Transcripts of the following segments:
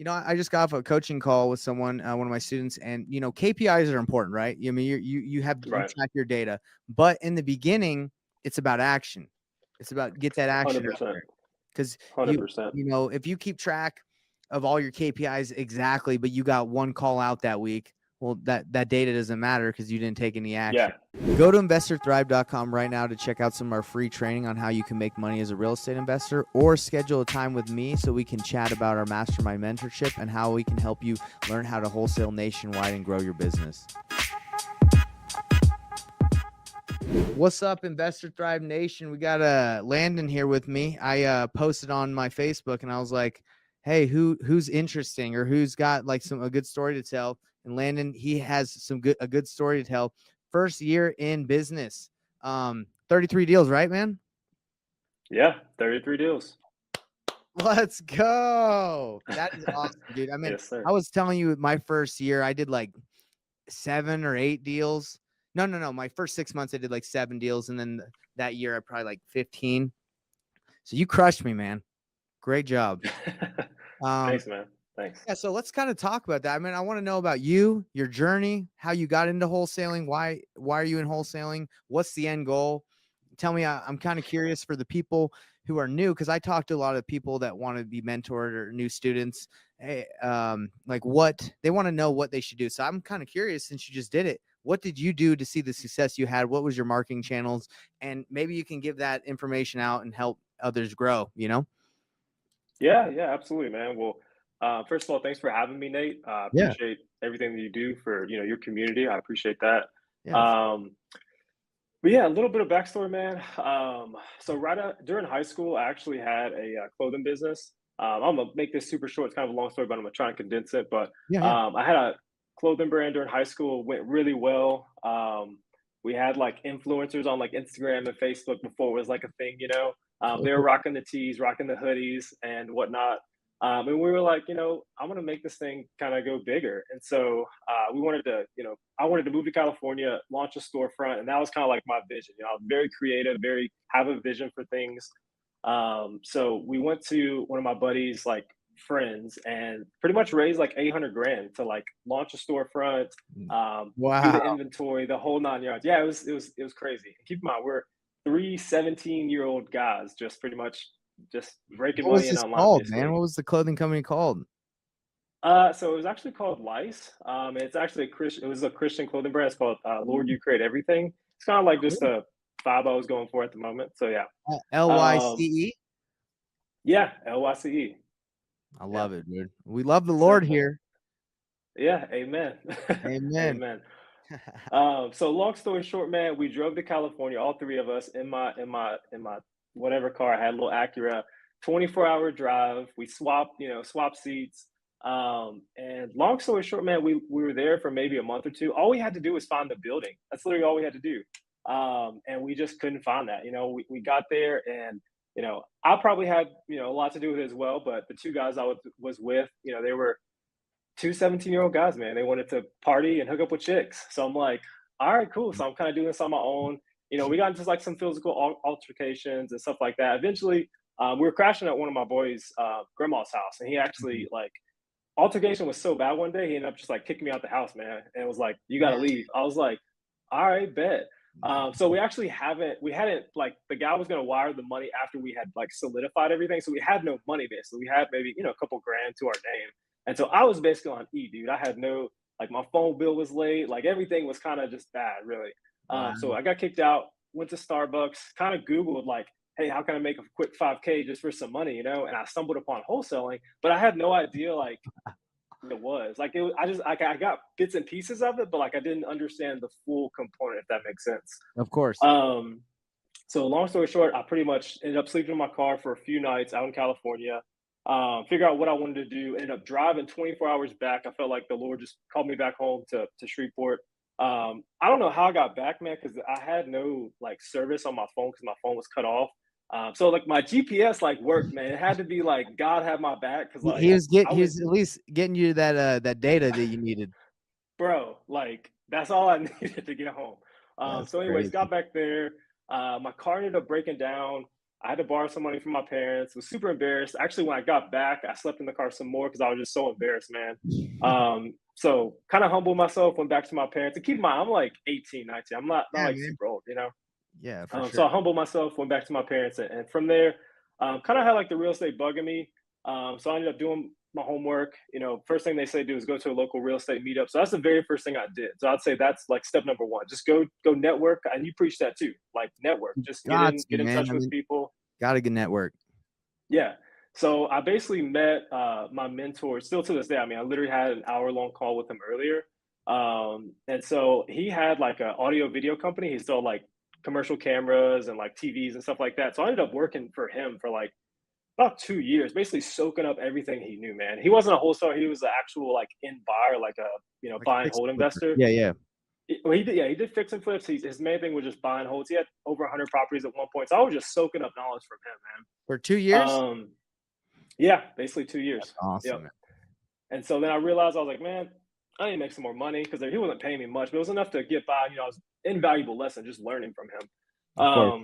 I just got off a coaching call with someone, one of my students, and KPIs are important, right? I mean, you Right. track your data, but in the beginning, it's about action. It's about get that action out 100%. there because 100%. if you keep track of all your KPIs exactly, but you got one call out that week, well, that data doesn't matter because you didn't take any action. Yeah. Go to investorthrive.com right now to check out some of our free training on how you can make money as a real estate investor, or schedule a time with me so we can chat about our mastermind mentorship and how we can help you learn how to wholesale nationwide and grow your business. What's up, Investor Thrive Nation? We got Landon here with me. I posted on my Facebook and I was like, hey, who's interesting or who's got like a good story to tell? And Landon, he has a good story to tell. First year in business. 33 deals, right, man? Yeah. 33 deals. Let's go. That is awesome, dude. I mean, Yes, sir. I was telling you my first year, I did like 7 or 8 deals. No. My first 6 months, I did like 7 deals. And then that year, I probably like 15. So you crushed me, man. Great job. Thanks, man. Thanks. Yeah, so let's kind of talk about that. I mean, I want to know about you, your journey, how you got into wholesaling. Why are you in wholesaling? What's the end goal? Tell me. I'm kind of curious for the people who are new, because I talk to a lot of people that want to be mentored or new students. Hey, like what they want to know what they should do. So I'm kind of curious, since you just did it. What did you do to see the success you had? What was your marketing channels? And maybe you can give that information out and help others grow, Yeah, yeah, absolutely, man. Well, first of all, thanks for having me, Nate. I Yeah. appreciate everything that you do for, your community. I appreciate that. Yeah. Um, but yeah, a little bit of backstory, man. So during high school, I actually had a clothing business. I'm gonna make this super short. It's kind of a long story, but I'm gonna try and condense it. But Yeah. I had a clothing brand during high school. Went really well. We had like influencers on like Instagram and Facebook before it was like a thing. They were rocking the tees, rocking the hoodies, and whatnot. And we were like, I'm gonna make this thing kind of go bigger. And so we wanted to, I wanted to move to California, launch a storefront, and that was kind of like my vision. I'm very creative, very have a vision for things. So we went to one of my buddies, like friends, and pretty much raised like 800 grand to like launch a storefront, do the Wow. inventory, the whole 9 yards. Yeah, it was crazy. Keep in mind, we're three 17-year-old guys, just pretty much just breaking What was money in this online, called, man? basically. What was the clothing company called? So it was actually called Lice. It's actually a Christian. It was a Christian clothing brand. It's called Lord, You Create Everything. It's kind of like just Cool. a vibe I was going for at the moment. So yeah, um, LYCE? yeah, LYCE. I Yeah, love it, dude. We love the Lord simple. here. Yeah, amen, Amen. amen. So long story short, man, we drove to California, all three of us in my whatever car I had, a little Acura, 24-hour drive. We swapped seats. And long story short, man, we were there for maybe a month or two. All we had to do was find the building. That's literally all we had to do. And we just couldn't find that. We got there, and I probably had a lot to do with it as well. But the two guys I was with, they were two 17-year-old guys, man. They wanted to party and hook up with chicks. So I'm like, all right, cool. So I'm kind of doing this on my own. We got into like some physical altercations and stuff like that. Eventually, we were crashing at one of my boys' grandma's house, and he actually like altercation was so bad one day, he ended up just like kicking me out the house, man, and it was like, you got to Man. leave. I was like, all right, bet. So we hadn't like the guy was gonna wire the money after we had like solidified everything. So we had no money basically. We had maybe a couple grand to our name, and so I was basically on E, dude. I had no like my phone bill was late, like everything was kind of just bad, really. Wow. So I got kicked out. Went to Starbucks, kind of Googled like, hey, how can I make a quick 5K just for some money, And I stumbled upon wholesaling, but I had no idea like it was like I got bits and pieces of it, but like I didn't understand the full component, if that makes sense. Of course. Um, so long story short, I pretty much ended up sleeping in my car for a few nights out in California. Figure out what I wanted to do. Ended up driving 24 hours back. I felt like the Lord just called me back home to Shreveport. I don't know how I got back, man, because I had no like service on my phone because my phone was cut off. So like my GPS like worked, man. It had to be like God had my back because He like was I he was was at least getting you that data that you needed. bro, like that's all I needed to get home. That's So, anyways, crazy. got back there. My car ended up breaking down. I had to borrow some money from my parents. Was super embarrassed. Actually, when I got back, I slept in the car some more because I was just so embarrassed, man. So kind of humbled myself, went back to my parents. And keep in mind, I'm like 18, 19. I'm not Yeah, like man. super old, you know. Yeah, for So sure. I humbled myself, went back to my parents, and from there, kind of had like the real estate bugging me. So I ended up doing my homework. You know, first thing they say do is go to a local real estate meetup. So that's the very first thing I did. So I'd say that's like step number one. Just go network, and you preach that too. Like network, just Got to, get in man. touch I with mean, people. got a good network. Yeah. So I basically met my mentor still to this day. I mean, I literally had an hour-long call with him earlier. And so he had like an audio video company. He sold like commercial cameras and like TVs and stuff like that. So I ended up working for him for like about 2 years, basically soaking up everything he knew, man. He wasn't a wholesaler, he was an actual like in buyer, like a Like a buy and fix hold flipper. investor. Yeah, yeah. Well, he did, yeah, he did fix and flips. His main thing was just buy and holds. He had over 100 properties at one point. So I was just soaking up knowledge from him, For 2 years? man. Yeah, basically That's 2 years. awesome, Yep. man. And so then I realized I was like, man, I need to make some more money because he wasn't paying me much, but it was enough to get by. You know, I was invaluable lesson just learning from him. Of course.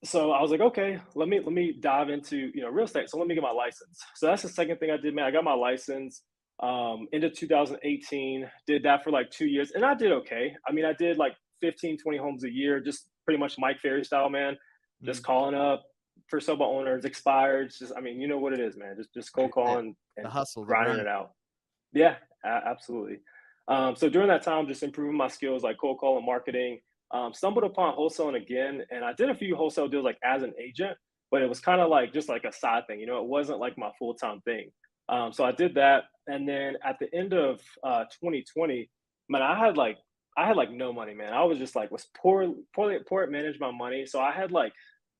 So I was like, okay, let me dive into real estate. So let me get my license. So that's the second thing I did, man. I got my license into 2018. Did that for like 2 years, and I did okay. I mean, I did like 15, 20 homes a year, just pretty much Mike Ferry style, man. Just Mm, calling up for sub owners, expired. Just I mean, you know what it is, man. Just cold that's it. calling The and hustle, the grinding grind. it out. Yeah, absolutely. So during that time, just improving my skills like cold call and marketing. Stumbled upon wholesaling again, and I did a few wholesale deals like as an agent, but it was kind of like just like a side thing. You know, it wasn't like my full time thing. So I did that, and then at the end of 2020, man, I had like no money, man. I was just like was poor at managing my money. So I had like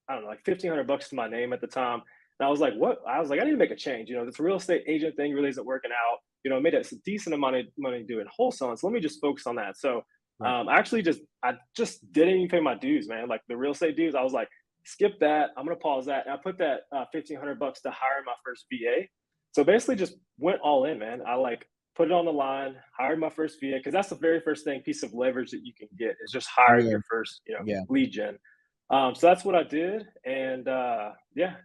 I don't know, like $1,500 to my name at the time. And I was like, what? I was like, I need to make a change. You know, this real estate agent thing really isn't working out. You know, I made a decent amount of money doing wholesaling. So let me just focus on that. So Right. I just didn't even pay my dues, man. Like the real estate dues, I was like, skip that. I'm gonna pause that. And I put that $1,500 to hire my first VA. So basically just went all in, man. I like put it on the line, hired my first VA, because that's the very first thing piece of leverage that you can get is just hiring Yeah, your first, yeah. lead gen. So that's what I did, and yeah,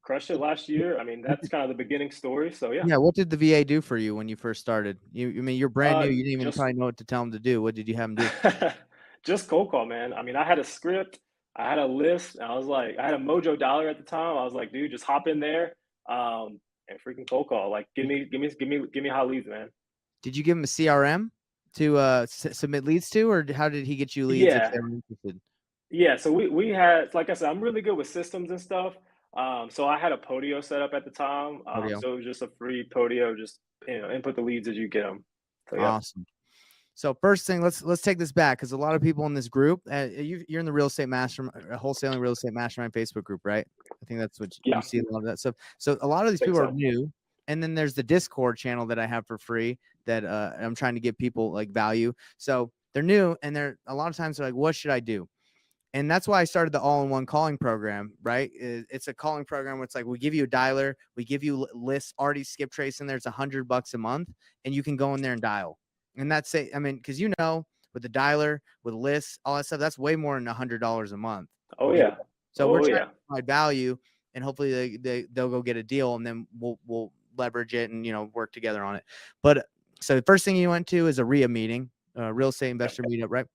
crushed it last year. I mean, What that's did kind of the beginning story. So yeah, Yeah, what did the VA do for you when you first started? I mean, you're brand new, you didn't even just probably know what to tell them to do. What did you have them do? just cold call, man. I mean, I had a script, I had a list, and I was like, I had a Mojo Dollar at the time. I was like, dude, just hop in there, and freaking cold call. Like, give me hot leads, man. Did you give him a CRM to, submit leads to, or how did he get you leads if Yeah, they were interested? yeah. So we had, like I said, I'm really good with systems and stuff. So I had a Podio set up at the time. Audio. So it was just a free Podio, just input the leads as you get them. So yeah, Awesome. So first thing, let's take this back because a lot of people in this group, you're in the real estate mastermind, wholesaling real estate mastermind Facebook group, right? I think that's what you yeah, see a lot of that stuff. So a lot of these think people are so. new, and then there's the Discord channel that I have for free that I'm trying to give people like value. So they're new, and they're a lot of times they're like, "What should I do?" And that's why I started the all-in-one calling program, right? It's a calling program where it's like we give you a dialer, we give you lists already skip trace in there. It's $100 a month, and you can go in there and dial. And that's it. I mean, because with the dialer, with lists, all that stuff, that's way more than $100 a month. Oh You know? yeah, So we're oh trying yeah. to provide value, and hopefully they'll go get a deal, and then we'll leverage it and work together on it. But so the first thing you went to is a RIA meeting, real estate Yep. investor meetup, right?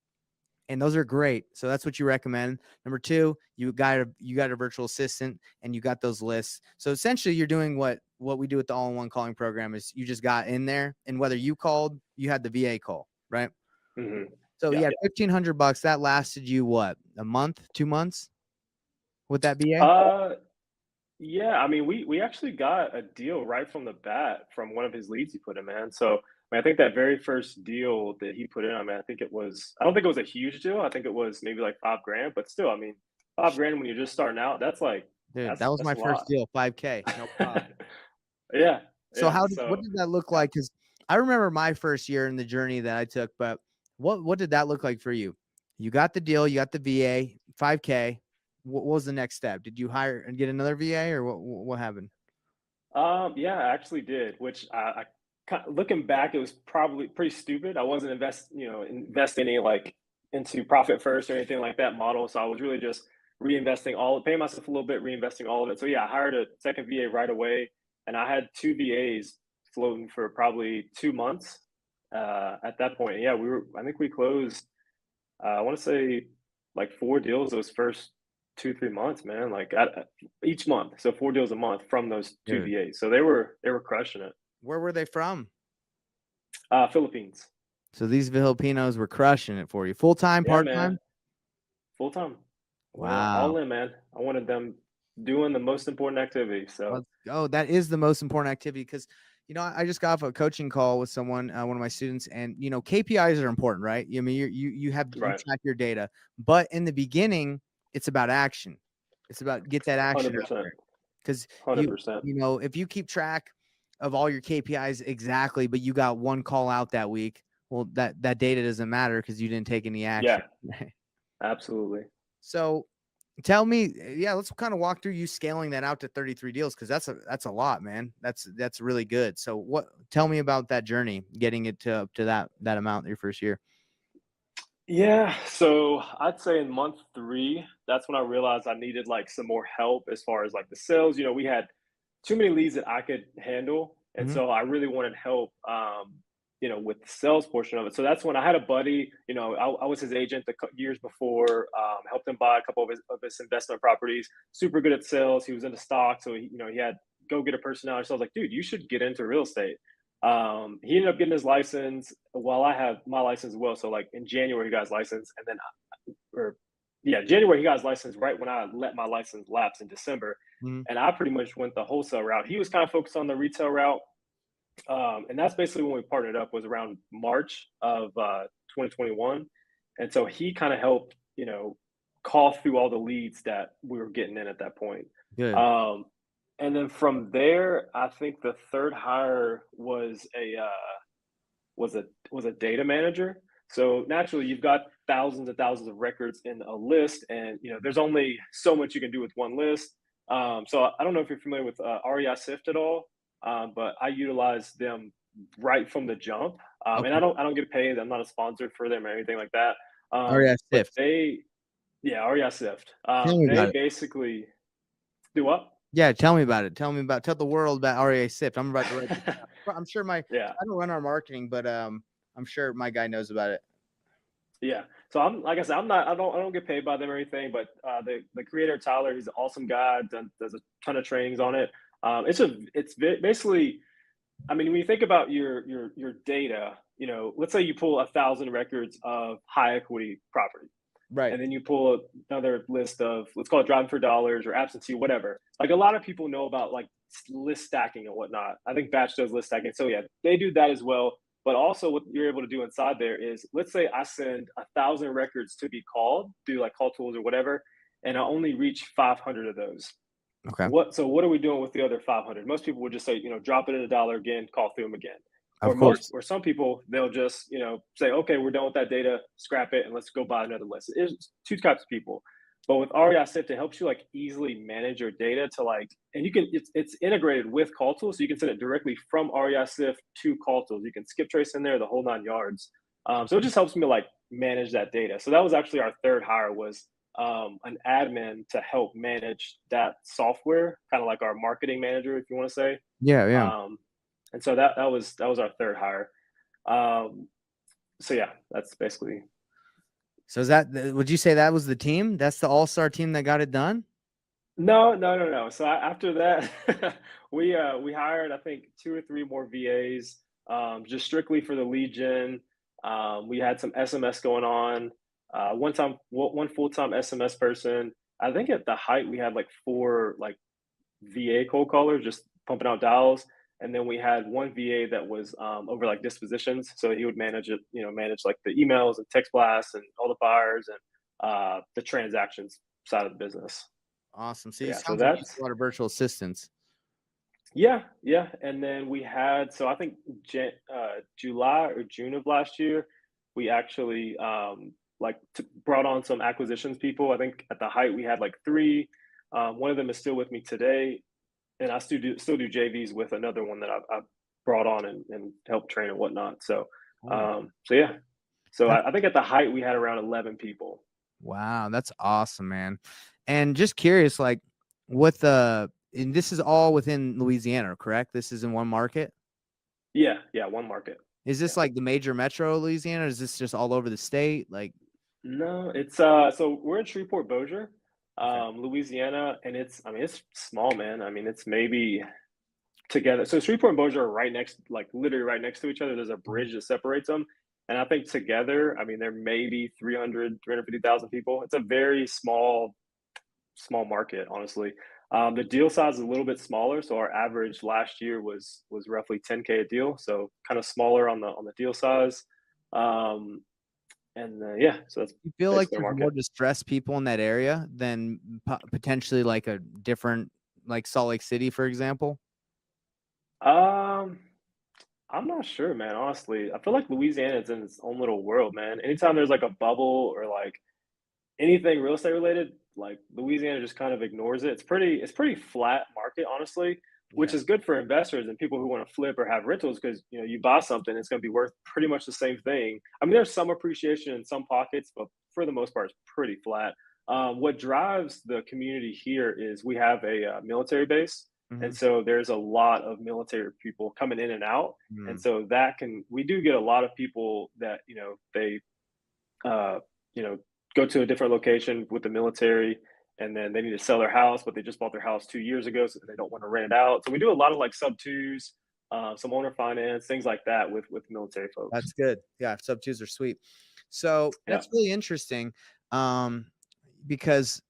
And those are great. So that's what you recommend. Number two, you got a virtual assistant and you got those lists. So essentially you're doing what we do with the all-in-one calling program is you just got in there, and whether you called, you had the VA call, right? Hmm. So Yeah. yeah, $1,500 that lasted you what, a month, 2 months with that VA? Uh, yeah. I mean, we actually got a deal right from the bat from one of his leads he put in, man. So I mean, I think that very first deal that he put in, I mean, I don't think it was a huge deal. I think it was maybe like 5 grand, but still, I mean, 5 grand when you're just starting out, that's like Dude, that was that's my a first lot. deal, 5K, no problem. Yeah, So yeah. what So did that look yeah. like? Because I remember my first year in the journey that I took, but what did that look like for you? You got the deal, you got the VA, 5K. What was the next step? Did you hire and get another VA, or what happened? Yeah, I actually did, which looking back, it was probably pretty stupid. I wasn't investing any like into profit first or anything like that model. So I was really just paying myself a little bit, reinvesting all of it. So yeah, I hired a second VA right away, and I had two VAs floating for probably 2 months at that point. Yeah, I think we closed. I want to say like 4 deals those first 2 3 months, man. Like each month, so 4 deals a month from those two Dude, VAs. So they were crushing it. where were they from? Philippines. So these Filipinos were crushing it for you. Full time, Yeah, part man. time? Full time. Wow. All in, man. I wanted them doing the most important activity. So Let's go. That is the most important activity because, I just got off a coaching call with someone, one of my students, and KPIs are important, right? I mean, you right, track your data, but in the beginning, it's about action. It's about get that hundred action out percent, there because 100%. if you keep track of all your KPIs exactly, but you got one call out that week, well, that data doesn't matter because you didn't take any action. Yeah, absolutely. So tell me, yeah, let's kind of walk through you scaling that out to 33 deals because that's a lot, man. That's really good. So tell me about that journey, getting it to up to that amount your first year. Yeah, so I'd say in month 3, that's when I realized I needed, like, some more help as far as, like, the sales. We had too many leads that I could handle, and Mhm. so I really wanted help, with the sales portion of it. So that's when I had a buddy, I was his agent the years before, helped him buy a couple of his investment properties, super good at sales. He was into stock, so he had go-getter personality. So I was like, dude, you should get into real estate. He ended up getting his license while I had my license as well. So like in January he got his license, and then or yeah, January he got his license right when I let my license lapse in December, Mhm. and I pretty much went the wholesale route. He was kind of focused on the retail route, and that's basically when we partnered up. Was around March of 2021, and so he kind of helped call through all the leads that we were getting in at that point. Good. Um, and then from there, I think the third hire was a data manager. So naturally, you've got thousands and thousands of records in a list, and there's only so much you can do with one list. So I don't know if you're familiar with REI Sift at all, but I utilize them right from the jump, and I Okay. don't I don't get paid. I'm not a sponsor for them or anything like that. Oh yeah, But Sift. yeah, REI Sift. Tell me They about it. basically do what? Yeah, tell me about it. Tell the world about REA Sift. I'm about to write this down. I'm sure Yeah. I don't run our marketing, but I'm sure my guy knows about it. Yeah. So I'm like I said, I don't get paid by them or anything, but the creator Tyler, he's an awesome guy. Does a ton of trainings on it. Basically, I mean, when you think about your data, let's say you pull 1,000 records of high equity property, Right. and then you pull another list of, let's call it driving for dollars or absentee, whatever. Like a lot of people know about like list stacking and whatnot. I think Batch does list stacking. So yeah, they do that as well. But also what you're able to do inside there is, let's say I send 1,000 records to be called through like call tools or whatever, and I only reach 500 of those. Okay. What are we doing with the other 500? Most people would just say, drop it at a dollar again, call through them again. Of course. Or some people, they'll just, say, okay, we're done with that data, scrap it, and let's go buy another list. It's two types of people. But with REI Sift, it helps you like easily manage your data to like, and it's integrated with call tools, so you can send it directly from REI Sift to call tools. You can skip trace in there, the whole 9 yards. So it just helps me like manage that data. So that was actually our third hire, was an admin to help manage that software, kind of like our marketing manager, if you want to say. Yeah, yeah. Um, and so that was our third hire. Um, so yeah, that's basically. So would you say that was the team? That's the all-star team that got it done? No, no, no, no. So after that, we hired, I think, two or three more VAs, just strictly for the lead gen. We had some SMS going on. One full time SMS person. I think at the height we had like four like VA cold callers just pumping out dials, and then we had one VA that was over like dispositions, so he would manage it, manage like the emails and text blasts and all the buyers and the transactions side of the business. Awesome. So So you yeah, so sounds like you use that's a lot of virtual assistants. yeah, yeah. And then we had, so I think July or June of last year, we actually brought on some acquisitions people. I think at the height we had like three. One of them is still with me today, and I still do JVs with another one that I brought on and helped train and whatnot. So Cool. yeah. So That's I think at the height we had around 11 people. Wow, that's awesome, man. And just curious, like, with the and this is all within Louisiana, correct? This is in one market. Yeah, yeah, one market. Is Yeah. this like the major metro of Louisiana? Or is this just all over the state? Like, No, it's so we're in Shreveport, Bossier, okay. Louisiana, and it's I mean it's small, man. I mean it's maybe together. So Shreveport and Bossier are right next, like literally right next to each other. There's a Mhm. bridge that separates them. And I think together, I mean, there may be 350,000 people. It's a very small market, honestly. The deal size is a little bit smaller, so our average last year was roughly 10K a deal, so kind of smaller on the deal size. Um, and yeah, so that's You feel like basically our there's more market. distressed people in that area than potentially like a different, like Salt Lake City, for example? Um, I'm not sure, man. Honestly, I feel like Louisiana is in its own little world, man. Anytime there's like a bubble or like anything real estate related, like Louisiana just kind of ignores it. It's pretty flat market, honestly, which Yeah, is good for investors and people who want to flip or have rentals because you buy something, it's going to be worth pretty much the same thing. I mean, there's some appreciation in some pockets, but for the most part, it's pretty flat. What drives the community here is we have a military base, and mhm, so there's a lot of military people coming in and out, and mm. so that can we do get a lot of people that they uh, you know, go to a different location with the military and then they need to sell their house, but they just bought their house 2 years ago, so they don't want to rent it out. So we do a lot of like sub twos, some owner finance, things like that with military folks. That's good. Yeah, sub twos are sweet. So Yeah. that's really interesting, um, because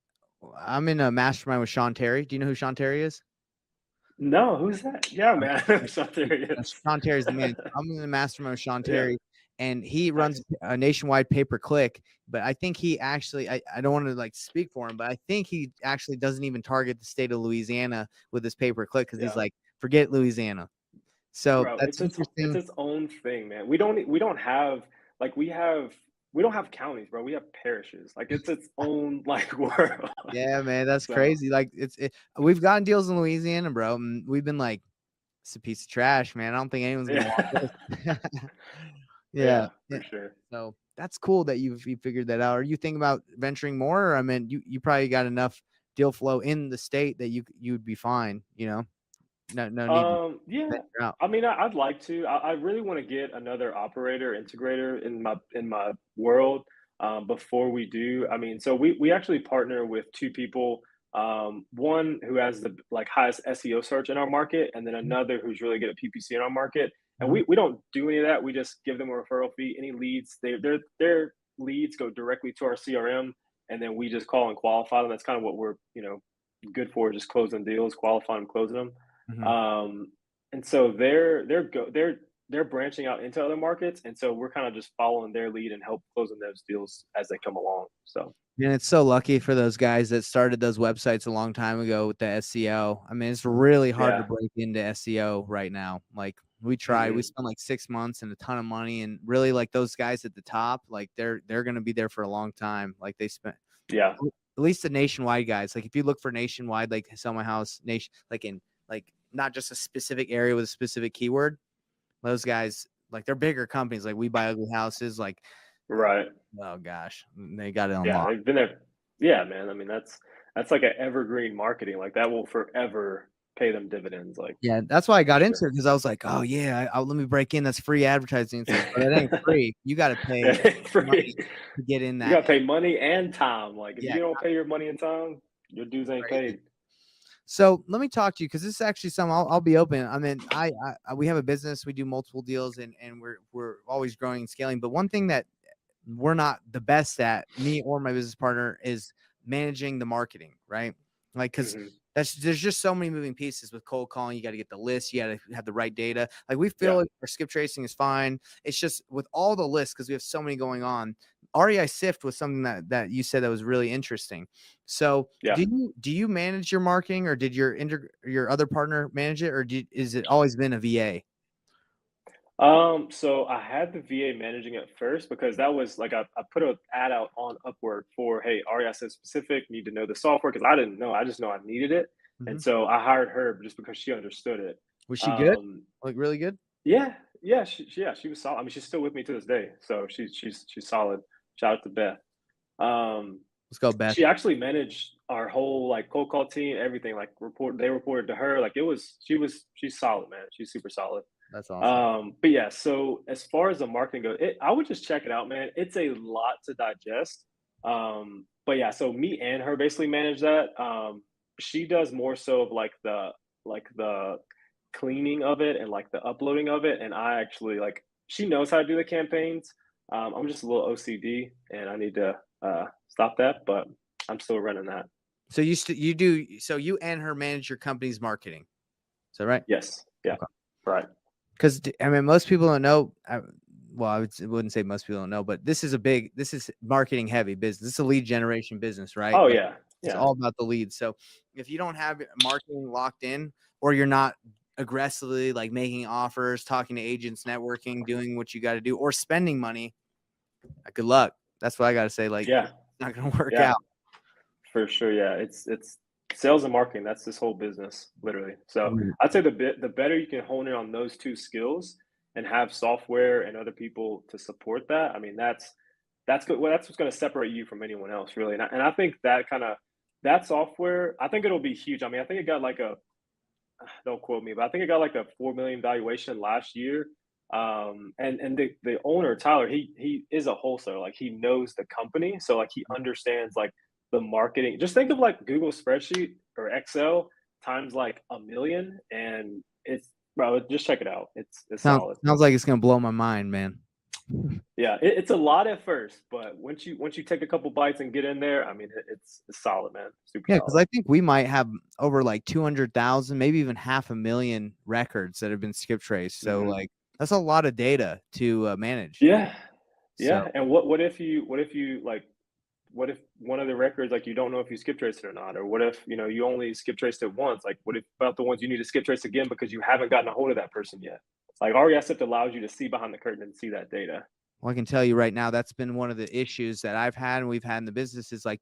I'm in a mastermind with Sean Terry. Do you know who Sean Terry is? No, who's that? Yeah, Uh, man. like, So there he is. Sean Terry's the man. I'm in the mastermind with Sean Yeah. Terry, and he runs Nice. a nationwide pay per click. But I think he actually, I don't want to like speak for him, but I think he actually doesn't even target the state of Louisiana with his pay per click because he's Yeah. like, forget Louisiana. So Bro, that's it's interesting. its own thing, man. We don't have like we don't have counties, bro. We have parishes. Like it's its own like world. Yeah, man, that's So crazy. Like we've gotten deals in Louisiana, bro. And we've been like, it's a piece of trash, man. I don't think anyone's gonna want yeah. this. Yeah, Yeah, yeah. for sure. So that's cool that you figured that out. Are you thinking about venturing more? Or, I mean, you probably got enough deal flow in the state that you would be fine. No need to Yeah, venture out. I mean, I'd like to. I really want to get another operator integrator in my world before we do. I mean, so we actually partner with two people. One who has the like highest SEO search in our market, and then another who's really good at PPC in our market. And Mhm, we don't do any of that. We just give them a referral fee. Any leads, their leads go directly to our CRM, and then we just call and qualify them. That's kind of what we're good for, just closing deals, qualifying, closing them. mhm. Um, and so they're branching out into other markets, and so we're kind of just following their lead and help closing those deals as they come along. So And it's so lucky for those guys that started those websites a long time ago with the SEO. I mean, it's really hard to yeah. break into SEO right now. Like we tried, we Hmm. spent like 6 months and a ton of money, and really like those guys at the top, like they're gonna be there for a long time. Like they spent Yeah. at least the nationwide guys. Like if you look for nationwide, like sell my house nation, like in like not just a specific area with a specific keyword, those guys like they're bigger companies. Like we buy ugly houses. Like Right. oh gosh, they got it Yeah, unlocked. they've been there. Yeah, man. I mean, that's like an evergreen marketing. Like that will forever pay them dividends. Like Yeah, that's why I for got into sure. it because I was like, "Oh yeah, let me break in. That's free advertising." It's like, but it ain't free. You got to pay Free. money to get in You that. got to pay money and time. Like if Yeah. you don't pay your money and time, your dues ain't Crazy. paid. So let me talk to you because this is actually something I'll be open. I mean, we have a business. We do multiple deals, and we're always growing and scaling. But one thing that we're not the best at, me or my business partner, is managing the marketing, right? Like, because Hmm. there's just so many moving pieces with cold calling. You got to get the list, you got to have the right data. Like, we feel Yeah. like our skip tracing is fine. It's just with all the lists, because we have so many going on. REI Sift was something that you said that was really interesting. So Yeah. do you manage your marketing, or did your other partner manage it, or is it always been a VA? So I had the VA managing it first because that was like I put an ad out on Upwork for hey, RESS specific, need to know the software because I didn't know. I just know I needed it. Mhm. And so I hired her just because she understood it. Was she good? Um, Like really good? yeah, yeah, she was solid. I mean, she's still with me to this day, so she's solid. Shout out to Beth. Um, Let's go, Beth. She actually managed our whole like cold call team, everything. Like they reported to her. Like she's solid, man. She's super solid. That's awesome. But yeah, so as far as the marketing goes, I would just check it out, man. It's a lot to digest. But yeah, so me and her basically manage that. She does more so of like the cleaning of it and like the uploading of it, and I actually like she knows how to do the campaigns. I'm just a little OCD, and I need to stop that, but I'm still running that. So you and her manage your company's marketing. Is that right? Yes, yeah, Okay. right. Because I mean, most people don't know. Well, wouldn't say most people don't know, but this is marketing heavy business. This is a lead generation business, right? Oh Like yeah, it's yeah, all about the leads. So if you don't have marketing locked in, or you're not aggressively like making offers, talking to agents, networking, doing what you got to do, or spending money, good luck. That's what I got to say. Like yeah, it's not going to work yeah. out. For sure, yeah. It's sales and marketing. That's this whole business, literally. So Right. I'd say the better you can hone in on those two skills and have software and other people to support that. I mean, that's good. Well, that's what's going to separate you from anyone else, really. And I think that software, I think it'll be huge. I mean, I think it got like a don't quote me, but I think it got like a 4 million valuation last year. And the owner Tyler, he is a wholesaler. Like he knows the company, so like he understands like the marketing. Just think of like Google spreadsheet or Excel times like a million, and it's bro. Just check it out. It's Sounds solid. sounds like it's going to blow my mind, man. Yeah, it's a lot at first, but once you take a couple bites and get in there, I mean, it's solid, man. Super Yeah, because solid. I think we might have over like 200,000, maybe even 500,000 records that have been skip traced. So Hmm. like that's a lot of data to manage. Yeah, So yeah. And what if you like what if one of the records like you don't know if you skip traced it or not, or what if you only skip traced it once? Like what if about the ones you need to skip trace again because you haven't gotten a hold of that person yet? Like RESIP allows you to see behind the curtain and see that data. well, I can tell you right now, that's been one of the issues that I've had and we've had in the business is like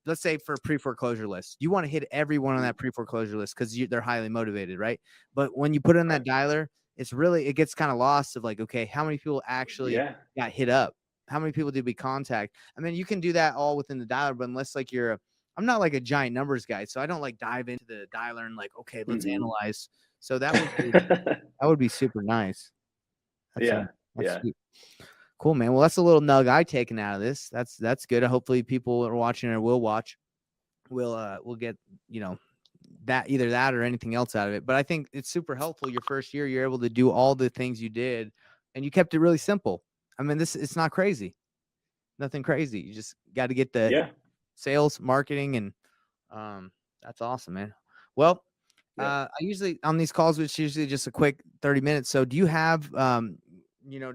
let's say for a pre-foreclosure list, you want to hit everyone on Mhm. that pre-foreclosure list because they're highly motivated, right? But when you put in that Right. dialer, it gets kind of lost of like, okay, how many people actually Yeah. got hit up? How many people did we contact? I mean, you can do that all within the dialer, but unless like I'm not like a giant numbers guy, so I don't like dive into the dialer and like, okay, let's Hmm. analyze. So that would be super nice. That's Yeah. that's Yeah. sweet. Cool, man. Well, that's a little nug I taken out of this. That's good. Hopefully people are watching or will watch. We'll get, you know, that either that or anything else out of it. But I think it's super helpful. Your first year, you're able to do all the things you did and you kept it really simple. I mean, it's not crazy. Nothing crazy. You just got to get the Yeah. sales, marketing, and that's awesome, man. Well, Yeah. I usually on these calls, which usually just a quick 30 minutes. So do you have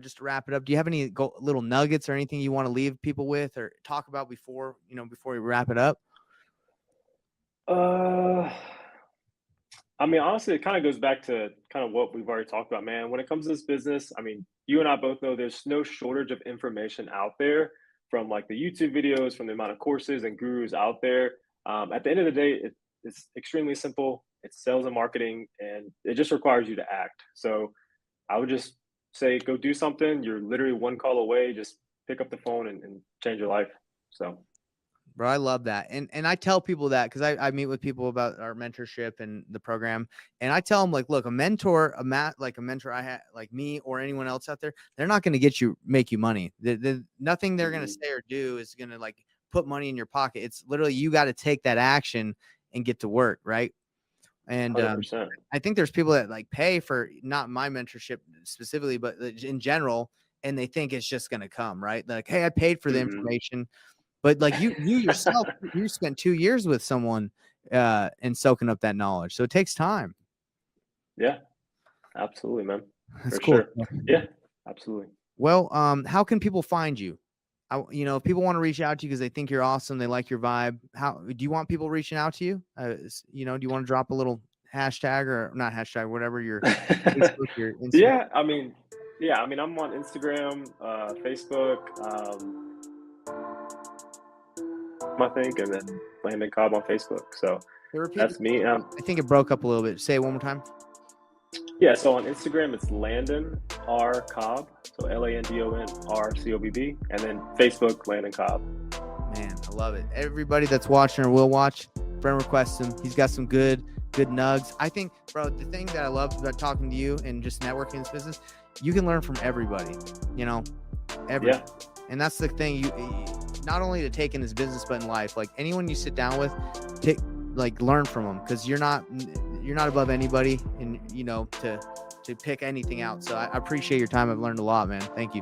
just to wrap it up, do you have any little nuggets or anything you want to leave people with or talk about before we wrap it up? Uh, I mean, honestly, it kind of goes back to kind of what we've already talked about, man. When it comes to this business, I mean, you and I both know there's no shortage of information out there from like the YouTube videos, from the amount of courses and gurus out there. At the end of the day, it's extremely simple. It's sales and marketing, and it just requires you to act. So I would just say, go do something. You're literally one call away. Just pick up the phone and change your life. So, Bro, I love that. And I tell people that because I meet with people about our mentorship and the program. And I tell them, like, look, like a mentor I had, like me or anyone else out there, they're not going to make you money. Nothing they're going to mhm, say or do is going to like put money in your pocket. It's literally you got to take that action and get to work. Right. And 100%. I think there's people that like pay for not my mentorship specifically, but in general, and they think it's just going to come. Right. Like, hey, I paid for the Hmm. information. But like you yourself, you spent 2 years with someone and soaking up that knowledge. So it takes time. Yeah, absolutely, man. That's For cool. sure. Yeah, absolutely. Well, how can people find you? If people want to reach out to you because they think you're awesome, they like your vibe. How do you want people reaching out to you? Do you want to drop a little hashtag or not hashtag, whatever your Facebook, your Instagram? Yeah, I mean, I'm on Instagram, Facebook, I think, and then Landon Cobb on Facebook. So Hey, repeat that's me. I think it broke up a little bit. Say it one more time. Yeah, so on Instagram, it's Landon R Cobb. So LandonRCobb. And then Facebook, Landon Cobb. Man, I love it. Everybody that's watching or will watch, friend request him. He's got some good nugs. I think, bro, the thing that I love about talking to you and just networking in this business, you can learn from everybody, you know, everybody. Yeah. And that's the thing, you not only to take in this business, but in life, like anyone you sit down with, learn from them, because you're not above anybody, and you know, to pick anything out. So I appreciate your time. I've learned a lot, man. Thank you.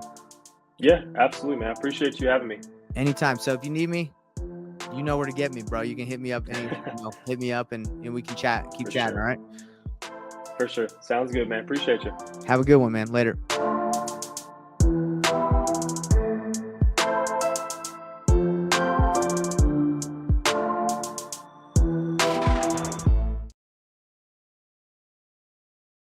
Yeah, absolutely, man. I appreciate you having me. Anytime. So if you need me, you know where to get me, bro. You can hit me up hit me up and we can keep chatting. Sure. All right. For sure. Sounds good, man. Appreciate you. Have a good one, man. Later.